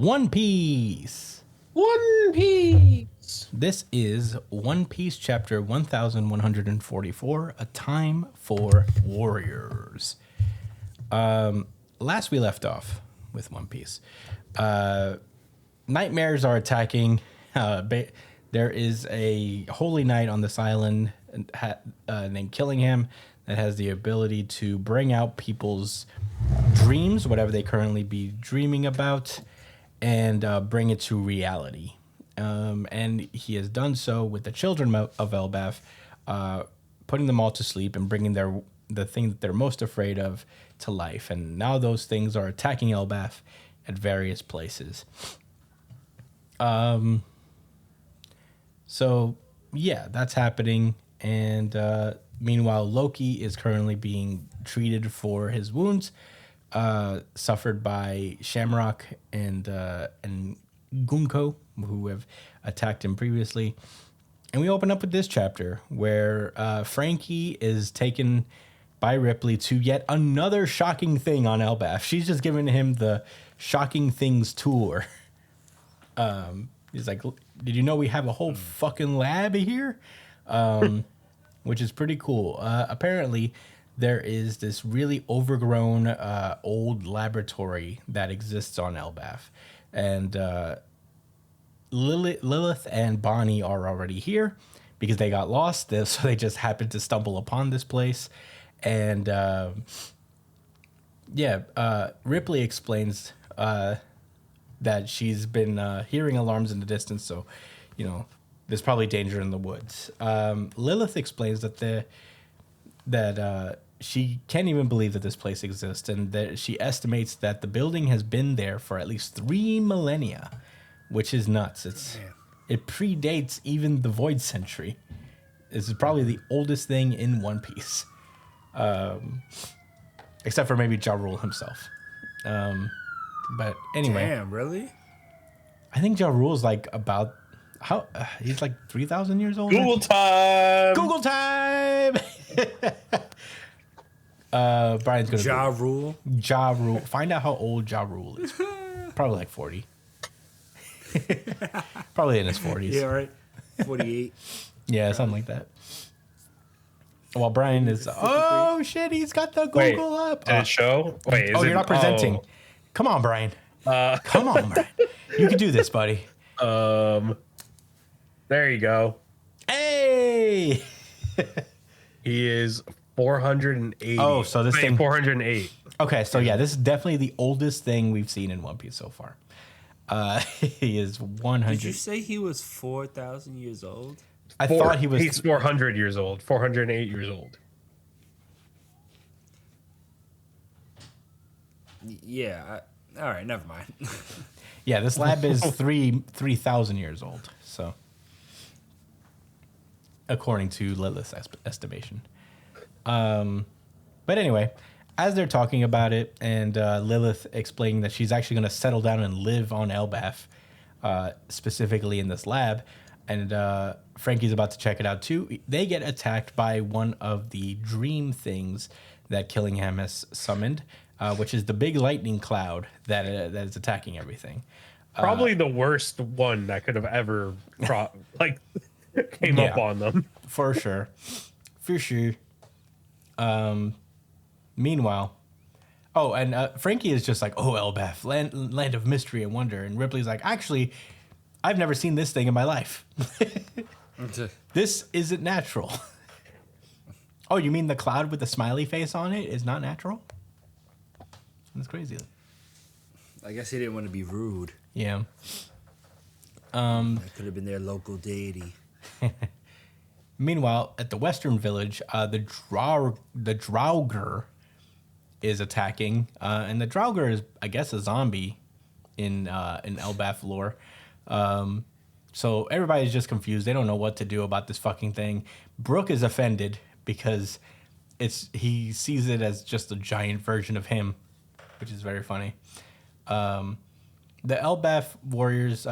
One Piece. One Piece. This is One Piece chapter 1144, A Time for Warriors. Last we left off with One Piece. Nightmares are attacking. There is a holy knight on this island named Killingham that has the ability to bring out people's dreams, whatever they currently be dreaming about, and bring it to reality. And he has done so with the children of Elbaf, putting them all to sleep and bringing the thing that they're most afraid of to life. And now those things are attacking Elbaf at various places. So, yeah, that's happening. And meanwhile, Loki is currently being treated for his wounds suffered by Shamrock and Gunko, who have attacked him previously. And we open up with this chapter where Frankie is taken by Ripley to yet another shocking thing on Elbaf. She's just giving him the shocking things tour. He's like, did you know we have a whole fucking lab here? Which is pretty cool. Apparently, there is this really overgrown old laboratory that exists on Elbaf. And Lilith and Bonnie are already here because they got lost. So they just happened to stumble upon this place. And Ripley explains that she's been hearing alarms in the distance. So, there's probably danger in the woods. Lilith explains that she can't even believe that this place exists, and that she estimates that the building has been there for at least 3 millennia, which is nuts. It predates even the Void Century. This is probably the oldest thing in One Piece, except for maybe Ja Rule himself. But anyway, damn, really? I think Ja Rule's like about he's like 3,000 years old. Google time. Google time. Brian's gonna Ja Rule. Ja Rule. Find out how old Ja Rule is. Probably like 40. Probably in his 40s. Yeah, right. 48. Yeah, something like that. While Brian is, oh shit, he's got the Google up. Did it show? Wait, you're not presenting. Oh. Come on, Brian. Come on, Brian. You can do this, buddy. There you go. Hey. He is 480. Oh, so this thing 408. Okay, so yeah, this is definitely the oldest thing we've seen in One Piece so far. He is 100. Did you say he was 4,000 years old? I thought he was. He's 400 years old. 408 years old. Yeah. All right, never mind. Yeah, this lab is 3,000 years old. So, according to Lilith's estimation. But anyway, as they're talking about it, and Lilith explaining that she's actually going to settle down and live on Elbaf, specifically in this lab, and Frankie's about to check it out too, they get attacked by one of the dream things that Killingham has summoned, which is the big lightning cloud that is attacking everything. Probably the worst one that could have ever came up on them. For sure. For sure. Meanwhile, and Frankie is just like, oh, Elbaf, land of mystery and wonder. And Ripley's like, actually, I've never seen this thing in my life. This isn't natural. Oh, you mean the cloud with the smiley face on it is not natural? That's crazy. I guess he didn't want to be rude. Yeah. That could have been their local deity. Meanwhile, at the Western Village, the Draugr is attacking, and the Draugr is, I guess, a zombie in Elbaf lore. So everybody's just confused. They don't know what to do about this fucking thing. Brook is offended because he sees it as just a giant version of him, which is very funny. The Elbaf warriors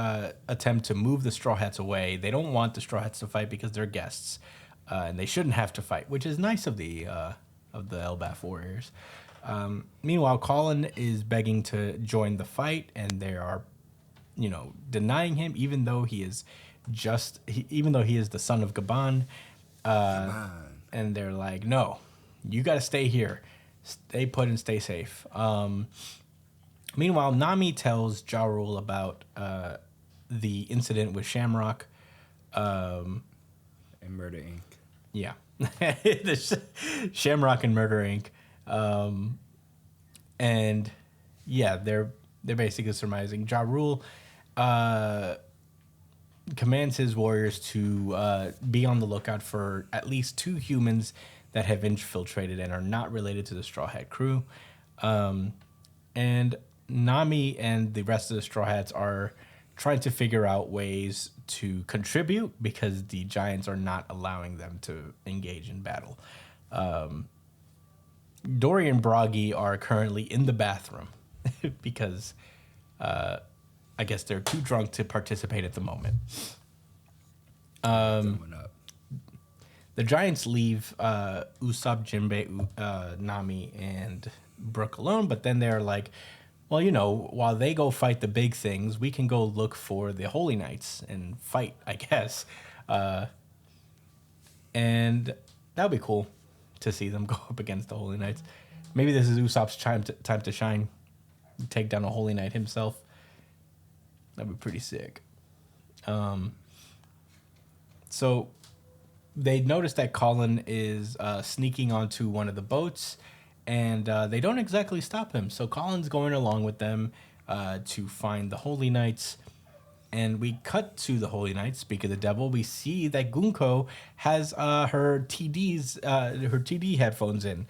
attempt to move the Straw Hats away. They don't want the Straw Hats to fight because they're guests, and they shouldn't have to fight, which is nice of the Elbaf warriors. Meanwhile, Collun is begging to join the fight, and they are denying him, even though he is even though he is the son of Gaban. And they're like, no, you got to stay here, stay put and stay safe. Meanwhile, Nami tells Ja Rule about the incident with Shamrock. And Murder Inc. Yeah. Shamrock and Murder Inc. And yeah, they're basically surmising. Ja Rule commands his warriors to be on the lookout for at least 2 humans that have infiltrated and are not related to the Straw Hat crew. And Nami and the rest of the Straw Hats are trying to figure out ways to contribute because the Giants are not allowing them to engage in battle. Dory and Bragi are currently in the bathroom because I guess they're too drunk to participate at the moment. The Giants leave Usopp, Jinbei, Nami, and Brook alone, but then they're like, well, while they go fight the big things, we can go look for the Holy Knights and fight, I guess. And that would be cool to see them go up against the Holy Knights. Maybe this is Usopp's time to shine, take down a Holy Knight himself. That'd be pretty sick. So they notice that Collun is sneaking onto one of the boats, and they don't exactly stop him. So Collun's going along with them to find the Holy Knights. And we cut to the Holy Knights. Speak of the devil, we see that Gunko has her TD headphones in.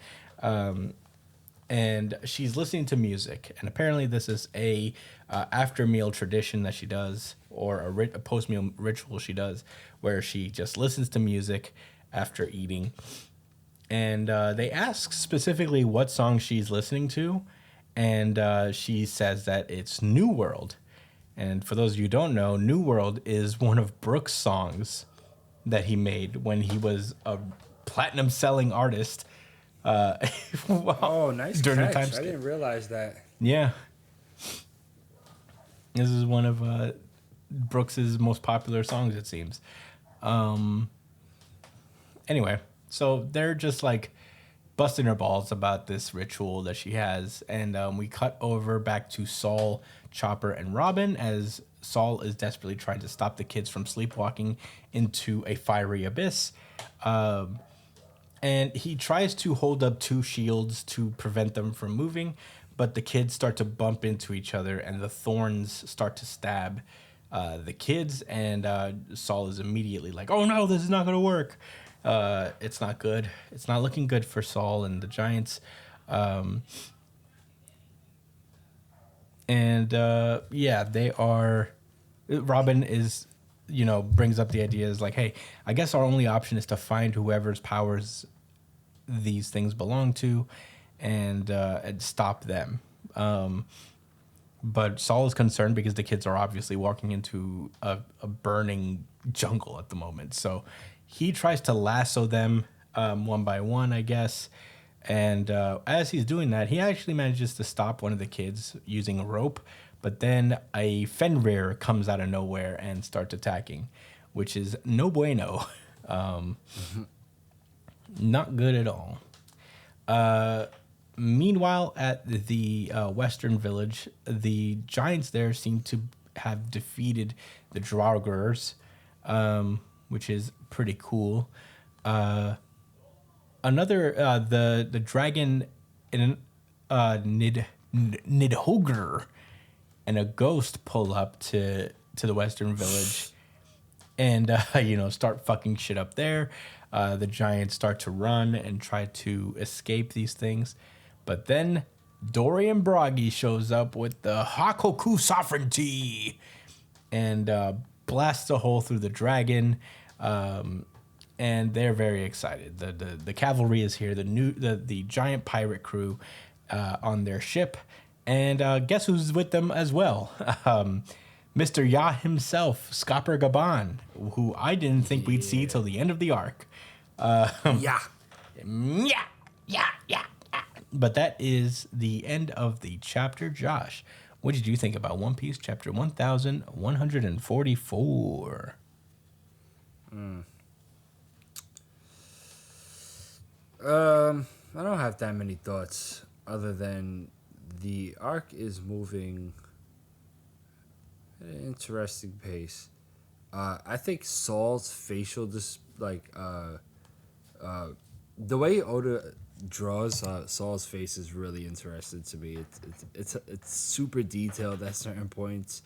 And she's listening to music. And apparently this is a after meal tradition that she does, or a post meal ritual she does, where she just listens to music after eating. And they ask specifically what song she's listening to, and she says that it's New World. And for those of you who don't know, New World is one of Brook's songs that he made when he was a platinum selling artist. Oh, nice during the catch. time I didn't realize that. Yeah. This is one of Brooks' most popular songs, it seems. Anyway, so they're just like busting her balls about this ritual that she has. And we cut over back to Saul, Chopper, and Robin as Saul is desperately trying to stop the kids from sleepwalking into a fiery abyss. And he tries to hold up 2 shields to prevent them from moving, but the kids start to bump into each other, and the thorns start to stab the kids, and Saul is immediately like, oh no, this is not going to work. It's not good. It's not looking good for Saul and the Giants. Yeah, they are... Robin is... brings up the idea is like, hey, I guess our only option is to find whoever's powers these things belong to and stop them. But Saul is concerned because the kids are obviously walking into a burning jungle at the moment. So he tries to lasso them one by one, I guess. And as he's doing that, he actually manages to stop one of the kids using a rope. But then a Fenrir comes out of nowhere and starts attacking, which is no bueno. Not good at all. Meanwhile, at the Western Village, the Giants there seem to have defeated the Draugrs, which is pretty cool. The dragon in Nidhogger and a ghost pull up to the Western Village and start fucking shit up there. The Giants start to run and try to escape these things, but then Dorian Bragi shows up with the Hakoku Sovereignty and blasts a hole through the dragon. And they're very excited. The cavalry is here. The giant pirate crew on their ship, and guess who's with them as well? Mr. Ya himself, Scopper Gaban, who I didn't think we'd see till the end of the arc. Yeah. But that is the end of the chapter. Josh, what did you think about One Piece chapter 1144? I don't have that many thoughts other than the arc is moving at an interesting pace. I think Saul's facial the way Oda draws Saul's face is really interesting to me. It's super detailed at certain points.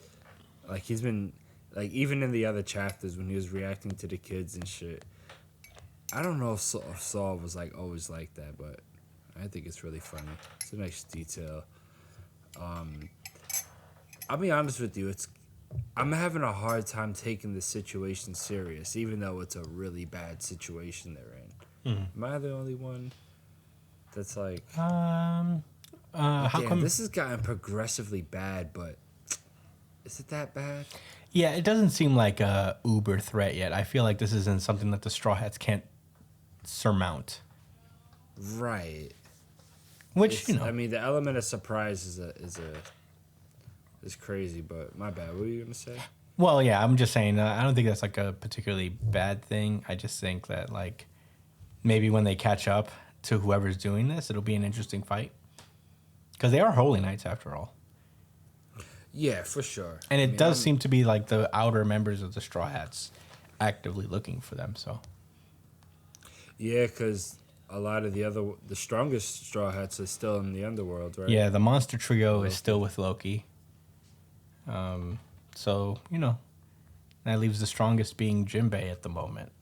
Like he's been like even in the other chapters when he was reacting to the kids and shit. I don't know if Saul was like always like that, but I think it's really funny. It's a nice detail. I'll be honest with you. I'm having a hard time taking the situation serious, even though it's a really bad situation they're in. Am I the only one that's like, How damn, come? this has gotten progressively bad, but is it that bad? Yeah, it doesn't seem like a uber threat yet. I feel like this isn't something that the Straw Hats can't surmount. Right. Which, I mean, the element of surprise is crazy, but my bad. What were you gonna say? well, yeah, I'm just saying, I don't think that's like a particularly bad thing. I just think that, like, maybe when they catch up to whoever's doing this, it'll be an interesting fight. Because they are Holy Knights, after all. Yeah, for sure. And it I mean, does seem to be like the outer members of the Straw Hats actively looking for them, so. Yeah, because a lot of the strongest Straw Hats are still in the underworld, right? Yeah, the monster trio is still with Loki. So, that leaves the strongest being Jinbei at the moment.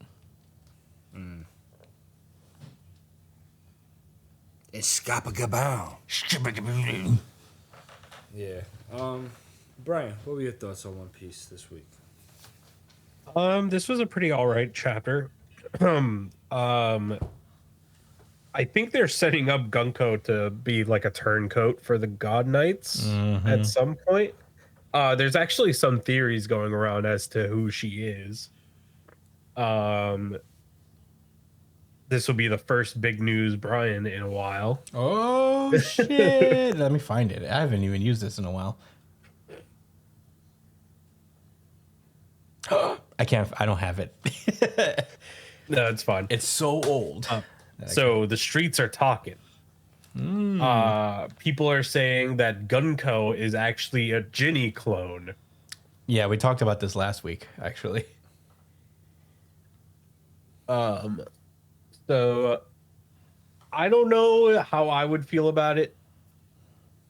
It's Scapagabao. Yeah. Brian, what were your thoughts on One Piece this week? This was a pretty alright chapter. I think they're setting up Gunko to be like a turncoat for the God Knights at some point. There's actually some theories going around as to who she is. This will be the first big news, Brian, in a while. Oh, shit. Let me find it. I haven't even used this in a while. I don't have it. No, it's fine. It's so old. So the streets are talking. People are saying that Gunko is actually a Ginny clone. Yeah, we talked about this last week, actually. So I don't know how I would feel about it.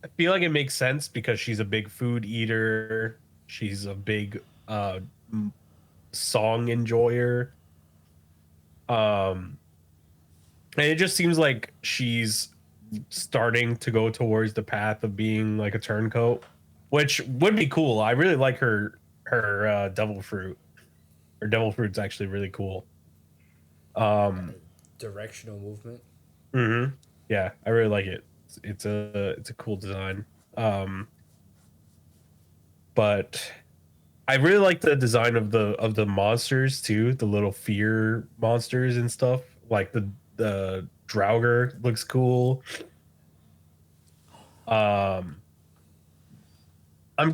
I feel like it makes sense because she's a big food eater. She's a big song enjoyer. And it just seems like she's starting to go towards the path of being like a turncoat, which would be cool. I really like her devil fruit. Her devil fruit's actually really cool. Directional movement. Yeah, I really like it. It's a cool design. But I really like the design of the monsters too, the little fear monsters and stuff. Like the Draugr looks cool. I'm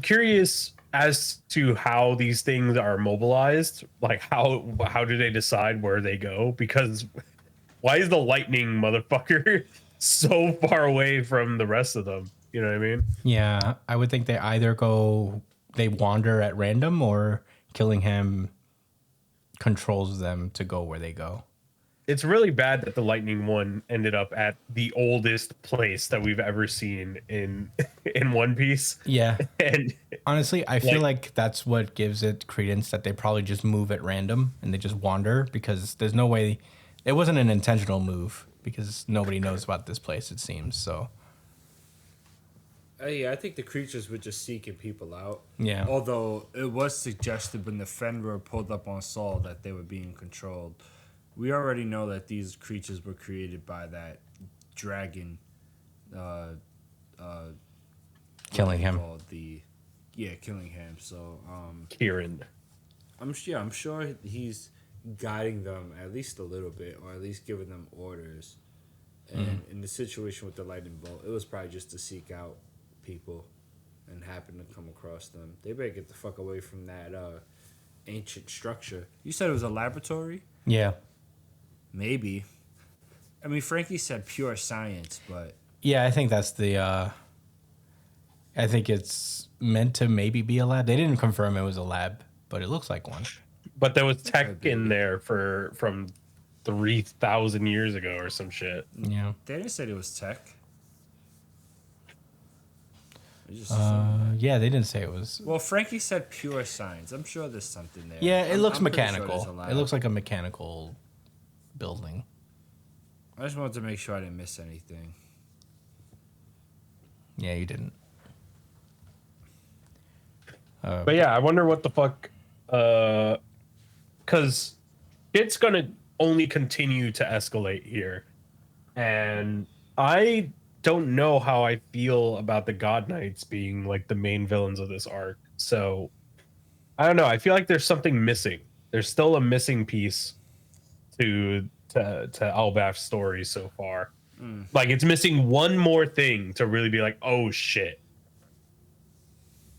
curious as to how these things are mobilized. Like how do they decide where they go? Because why is the lightning motherfucker so far away from the rest of them? You know what I mean? Yeah, I would think they wander at random, or Killingham controls them to go where they go. It's really bad that the lightning one ended up at the oldest place that we've ever seen in One Piece. Yeah. And honestly, I feel like that's what gives it credence, that they probably just move at random and they just wander, because there's no way it wasn't an intentional move, because nobody knows about this place, it seems. So Yeah, I think the creatures were just seeking people out. Yeah. Although it was suggested when the Fenrir pulled up on Saul that they were being controlled. We already know that these creatures were created by that dragon. Killingham. Killingham. So Kieran. I'm sure he's guiding them at least a little bit, or at least giving them orders. And in the situation with the lightning bolt, it was probably just to seek out people and happen to come across them, they better get the fuck away from that ancient structure. You said it was a laboratory? Yeah. Maybe. I mean, Frankie said pure science, but Yeah, I think that's the. I think it's meant to maybe be a lab. They didn't confirm it was a lab, but it looks like one. But there was tech in there from 3,000 years ago or some shit. Yeah. they didn't say it was tech. They just Yeah, they didn't say it was. well, Frankie said pure science. I'm sure there's something there. Yeah, it looks I'm pretty sure mechanical. there's a lab. It looks like a mechanical building. I just wanted to make sure I didn't miss anything. Yeah, you didn't. But yeah, I wonder what the fuck. Because it's gonna only continue to escalate here, and I don't know how I feel about the God Knights being like the main villains of this arc. So I don't know. I feel like there's something missing. There's still a missing piece to Elbaf's story so far. Like it's missing one more thing to really be like, oh shit,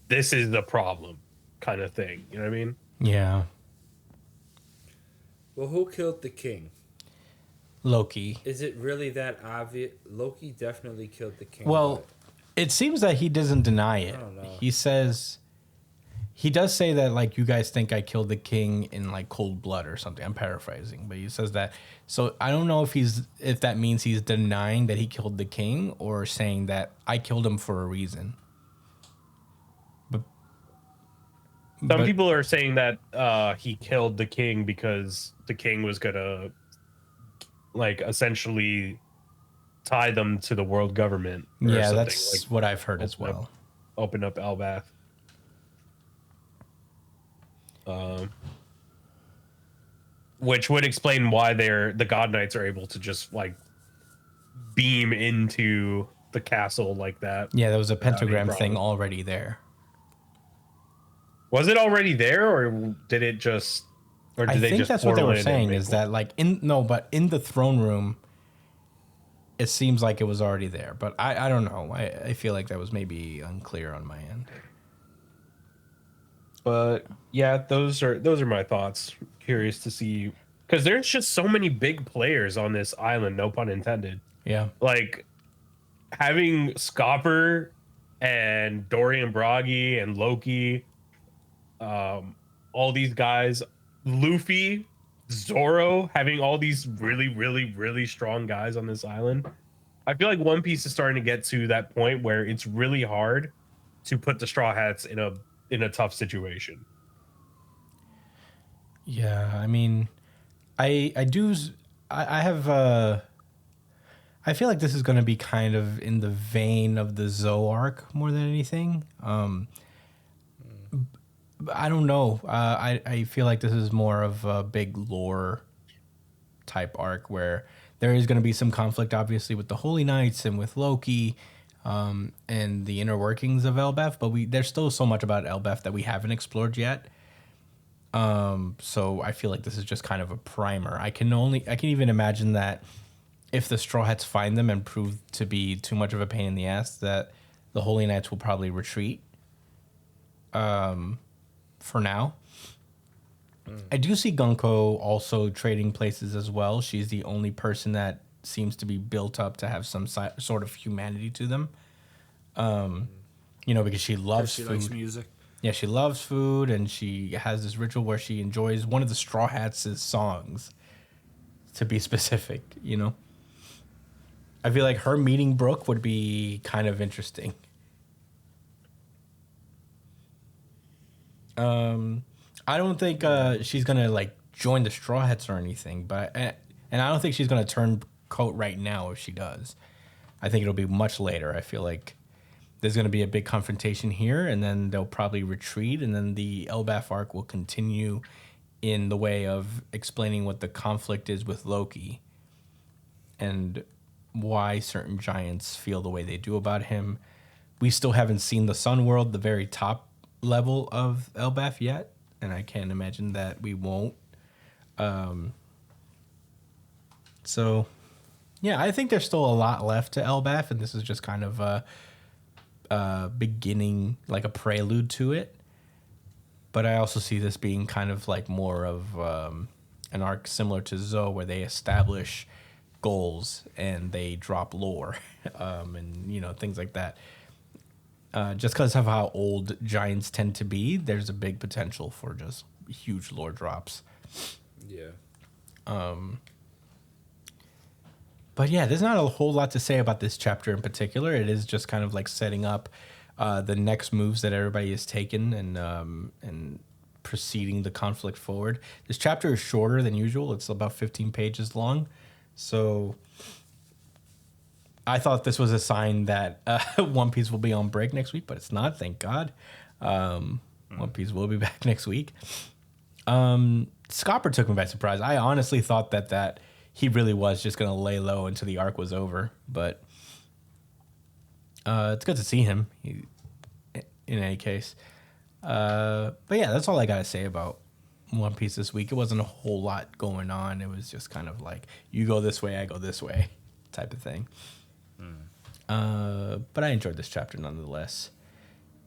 this is the problem, kind of thing. You know what I mean? Yeah. Well, who killed the king? Loki. Is it really that obvious? Loki definitely killed the king. Well, it seems that he doesn't deny it. I don't know. He says, he does say that, like, you guys think I killed the king in, like, cold blood or something. I'm paraphrasing, but he says that. So I don't know if that means he's denying that he killed the king or saying that I killed him for a reason. Some people are saying that he killed the king because the king was gonna, like, essentially tie them to the world government. Or Yeah, something. that's like, what I've heard as well. Open up Elbath. Which would explain why the God Knights are able to just like beam into the castle like that. Yeah, there was a without any pentagram thing problem. already there. Was it already there, or did it just? Or did I they think just that's what they portal were in and saying make is one? that like but in the throne room, it seems like it was already there. But I don't know. I feel like that was maybe unclear on my end. But yeah, those are my thoughts. Curious to see, because there's just so many big players on this island. No pun intended. Yeah. Like having Scopper and Dorian Bragi and Loki, all these guys, Luffy, Zoro, having all these really, really, really strong guys on this island. I feel like One Piece is starting to get to that point where it's really hard to put the Straw Hats in a tough situation. Yeah, I mean, I have I feel like this is going to be kind of in the vein of the Zoe arc more than anything. I don't know. I feel like this is more of a big lore type arc where there is going to be some conflict, obviously, with the Holy Knights and with Loki, and the inner workings of Elbaf. But there's still so much about Elbaf that we haven't explored yet. So I feel like this is just kind of a primer. I can even imagine that if the Straw Hats find them and prove to be too much of a pain in the ass, that the Holy Knights will probably retreat. For now. I do see Gunko also trading places as well. She's the only person that seems to be built up to have some sort of humanity to them. Because she loves She food. likes music. Yeah, she loves food, and she has this ritual where she enjoys one of the Straw Hats' songs, to be specific, I feel like her meeting Brooke would be kind of interesting. I don't think she's gonna like join the Straw Hats or anything, and I don't think she's gonna turn coat right now if she does. I think it'll be much later. I feel like there's gonna be a big confrontation here, and then they'll probably retreat, and then the Elbaf arc will continue in the way of explaining what the conflict is with Loki and why certain giants feel the way they do about him. We still haven't seen the Sun World, the very top level of Elbaf yet, and I can't imagine that we won't. So yeah, I think there's still a lot left to Elbaf, and this is just kind of beginning, like a prelude to it. But I also see this being kind of like more of an arc similar to Zoe, where they establish goals and they drop lore, and things like that. Just because of how old giants tend to be, there's a big potential for just huge lore drops. Yeah. But yeah, there's not a whole lot to say about this chapter in particular. It is just kind of like setting up the next moves that everybody has taken and proceeding the conflict forward. This chapter is shorter than usual. It's about 15 pages long. So I thought this was a sign that One Piece will be on break next week, but it's not, thank God. One Piece will be back next week. Scopper took me by surprise. I honestly thought that he really was just going to lay low until the arc was over, but it's good to see him in any case. But yeah, that's all I got to say about One Piece this week. It wasn't a whole lot going on. It was just kind of like, you go this way, I go this way type of thing. But I enjoyed this chapter nonetheless.